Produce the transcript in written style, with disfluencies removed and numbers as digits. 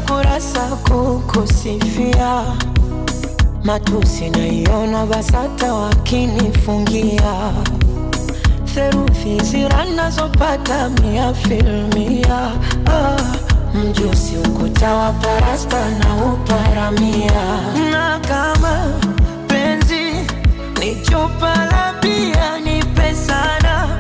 kurasa kukusifia, matusi naiona BASATA wakinifungia, theruthi zira nazopata 100%. Mjusi ukuta wa parasta na uparamia, na kama penzi ni chupa la bia nipe sana,